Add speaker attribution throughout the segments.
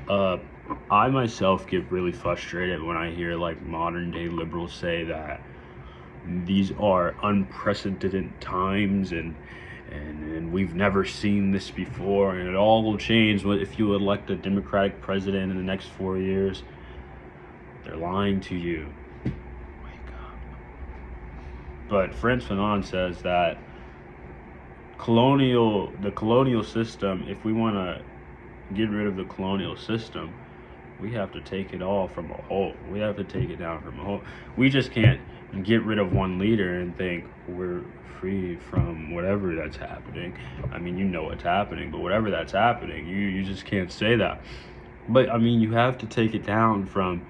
Speaker 1: Uh, I myself get really frustrated when I hear like modern day liberals say that these are unprecedented times and we've never seen this before and it all will change if you elect a Democratic president in the next 4 years. They're lying to you. Wake up. But Frantz Fanon says that the colonial system, if we want to get rid of the colonial system, we have to take it all from a whole. We have to take it down from a whole. We just can't get rid of one leader and think we're free from whatever that's happening. I mean, you know what's happening, but whatever that's happening, you just can't say that. But I mean, you have to take it down from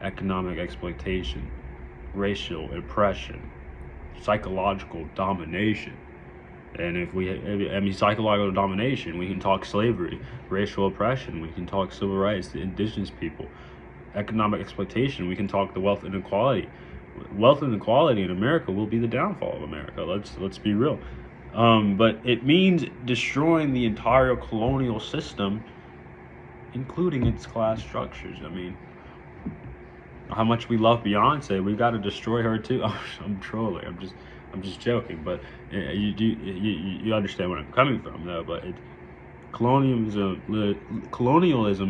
Speaker 1: economic exploitation, racial oppression, psychological domination. And I mean, psychological domination, we can talk slavery, racial oppression, we can talk civil rights to indigenous people, economic exploitation, we can talk the wealth inequality. Wealth inequality in America will be the downfall of America. Let's be real. But it means destroying the entire colonial system, including its class structures. I mean, how much we love Beyonce, we got to destroy her too. I'm trolling. I'm just joking. But you understand where I'm coming from, though. But colonialism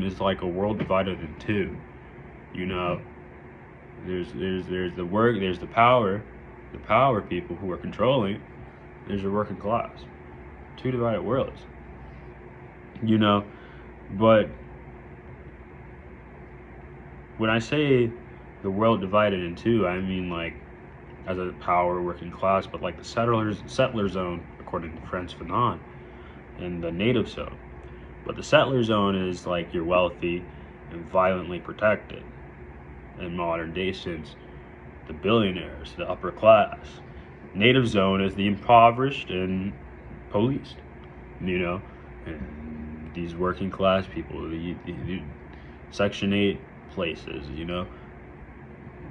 Speaker 1: is like a world divided in two. You know, there's the power people who are controlling. There's your working class. Two divided worlds. You know, but when I say the world divided in two, I mean like as a power working class, but like the settler zone, according to Frantz Fanon, and the native zone. But the settler zone is like you're wealthy and violently protected in modern day sense, the billionaires, the upper class. Native zone is the impoverished and policed, you know, and these working class people, the Section 8 places, you know.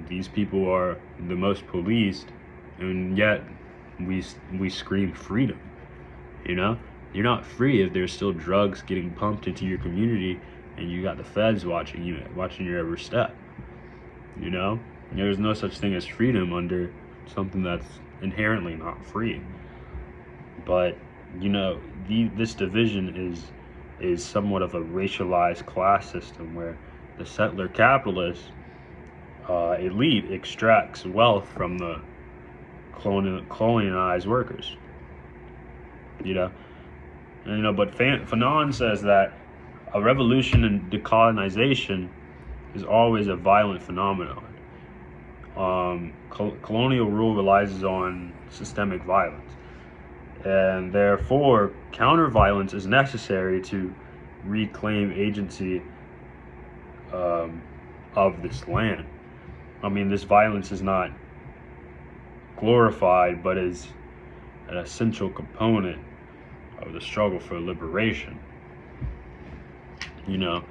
Speaker 1: These people are the most policed, and yet we scream freedom. You know, you're not free if there's still drugs getting pumped into your community, and you got the feds watching your every step. You know, there's no such thing as freedom under something that's inherently not free. But you know, this division is somewhat of a racialized class system where the settler capitalist elite extracts wealth from the colonized workers. You know, and, but Fanon says that a revolution and decolonization is always a violent phenomenon. Colonial rule relies on systemic violence, and therefore counter-violence is necessary to reclaim agency of this land. I mean, this violence is not glorified, but is an essential component of the struggle for liberation. You know,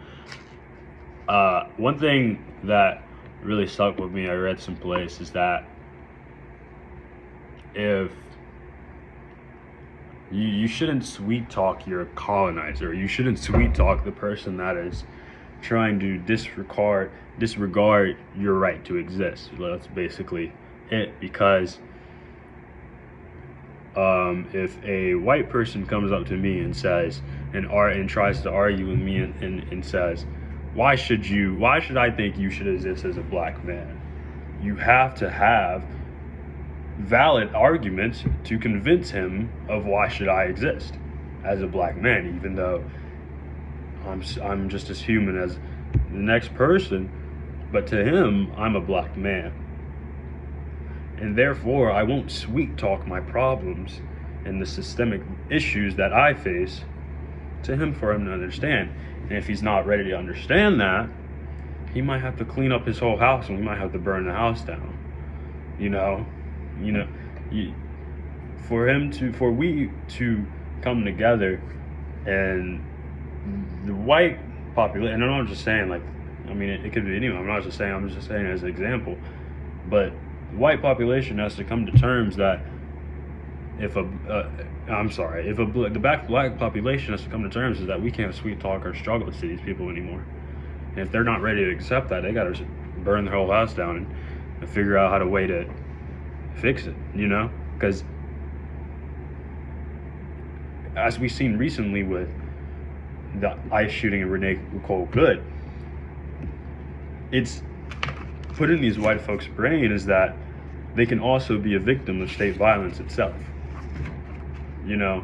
Speaker 1: one thing that really stuck with me, I read someplace, is that if you shouldn't sweet talk your colonizer, you shouldn't sweet talk the person that is trying to disregard your right to exist. That's basically it, because if a white person comes up to me and says and tries to argue with me and says, why should I think you should exist as a black man? You have to have valid arguments to convince him of why should I exist as a black man, even though I'm just as human as the next person, but to him, I'm a black man. And therefore, I won't sweet talk my problems and the systemic issues that I face to him for him to understand. And if he's not ready to understand that, he might have to clean up his whole house, and we might have to burn the house down. For we to come together, and the white population, and I'm not just saying it could be anyone. I'm just saying as an example, but the white population has to come to terms that the black population has to come to terms is that we can't sweet talk our struggles to these people anymore. And if they're not ready to accept that, they got to burn their whole house down and figure out how to way to fix it, you know? Because as we've seen recently with the ICE shooting of Renee Nicole Good, it's put in these white folks' brain is that they can also be a victim of state violence itself, you know?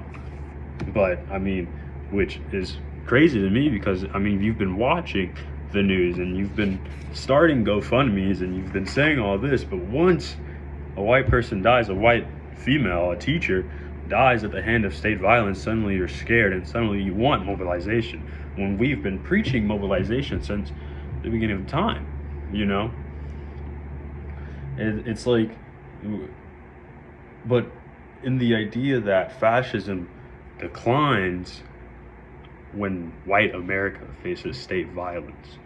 Speaker 1: But I mean, which is crazy to me because I mean, you've been watching the news and you've been starting GoFundMe's and you've been saying all this, but once a white person dies, a white female, a teacher dies at the hand of state violence, suddenly you're scared and suddenly you want mobilization, when we've been preaching mobilization since the beginning of time, you know? It's like, but in the idea that fascism declines when white America faces state violence,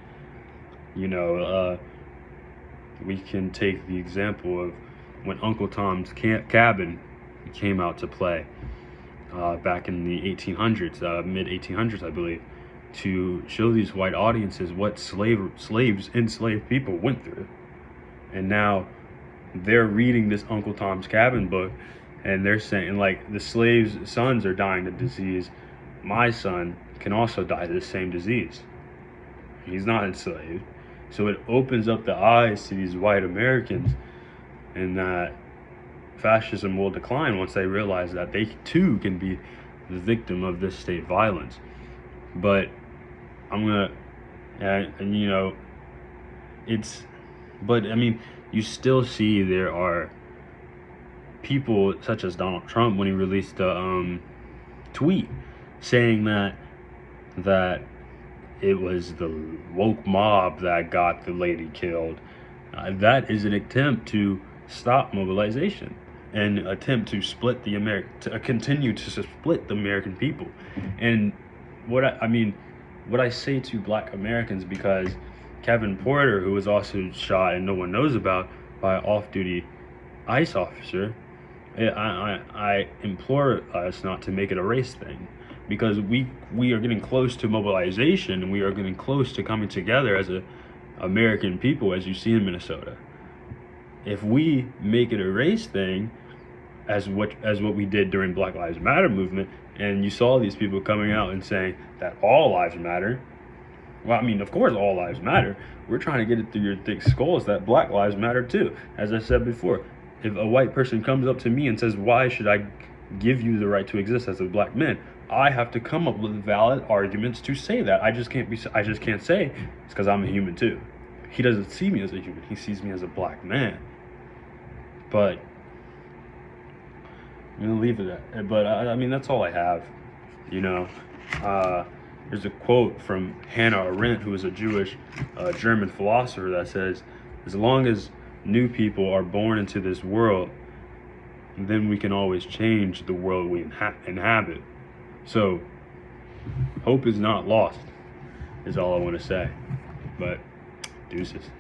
Speaker 1: you know, we can take the example of when Uncle Tom's Cabin came out to play back in the 1800s, mid 1800s, I believe, to show these white audiences what slaves, enslaved people went through. And now they're reading this Uncle Tom's Cabin book and they're saying, like, the slaves' sons are dying of disease. My son can also die of the same disease. He's not enslaved. So it opens up the eyes to these white Americans, and that fascism will decline once they realize that they too can be the victim of this state violence. But and you know, but I mean, you still see there are people such as Donald Trump when he released a tweet saying that it was the woke mob that got the lady killed. That is an attempt to stop mobilization and attempt to split continue to split the American people. And what I say to Black Americans, because Kevin Porter, who was also shot and no one knows about by an off-duty ICE officer, I implore us not to make it a race thing, because we are getting close to mobilization and we are getting close to coming together as a American people, as you see in Minnesota. If we make it a race thing, as what we did during Black Lives Matter movement, and you saw these people coming out and saying that all lives matter. Well, I mean, of course all lives matter. We're trying to get it through your thick skulls that Black lives matter too. As I said before, if a white person comes up to me and says, why should I give you the right to exist as a Black man? I have to come up with valid arguments to say that. I just can't say it's because I'm a human too. He doesn't see me as a human. He sees me as a Black man. But I'm gonna leave it at that. But I mean, that's all I have, you know. There's a quote from Hannah Arendt, who is a Jewish German philosopher, that says, as long as new people are born into this world, then we can always change the world we inhabit. So hope is not lost, is all I want to say. But deuces.